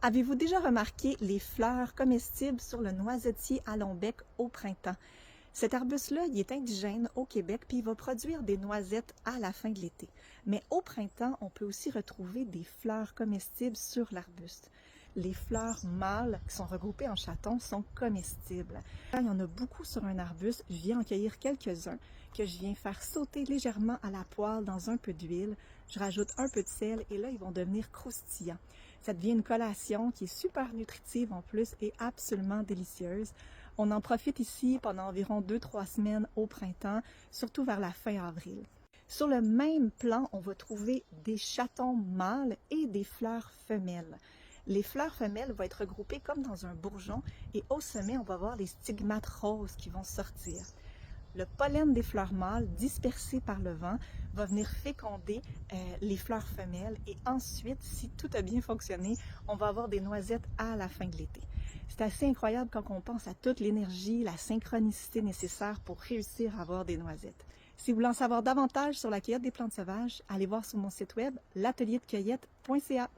Avez-vous déjà remarqué les fleurs comestibles sur le noisetier à long bec au printemps? Cet arbuste-là, il est indigène au Québec, puis il va produire des noisettes à la fin de l'été. Mais au printemps, on peut aussi retrouver des fleurs comestibles sur l'arbuste. Les fleurs mâles, qui sont regroupées en chatons, sont comestibles. Il y en a beaucoup sur un arbuste. Je viens en cueillir quelques-uns que je viens faire sauter légèrement à la poêle dans un peu d'huile. Je rajoute un peu de sel et là, ils vont devenir croustillants. Ça devient une collation qui est super nutritive en plus et absolument délicieuse. On en profite ici pendant environ 2-3 semaines au printemps, surtout vers la fin avril. Sur le même plan, on va trouver des chatons mâles et des fleurs femelles. Les fleurs femelles vont être regroupées comme dans un bourgeon et au sommet, on va voir les stigmates roses qui vont sortir. Le pollen des fleurs mâles, dispersé par le vent, va venir féconder les fleurs femelles et ensuite, si tout a bien fonctionné, on va avoir des noisettes à la fin de l'été. C'est assez incroyable quand on pense à toute l'énergie, la synchronicité nécessaire pour réussir à avoir des noisettes. Si vous voulez en savoir davantage sur la cueillette des plantes sauvages, allez voir sur mon site web l'atelierdecueillette.ca.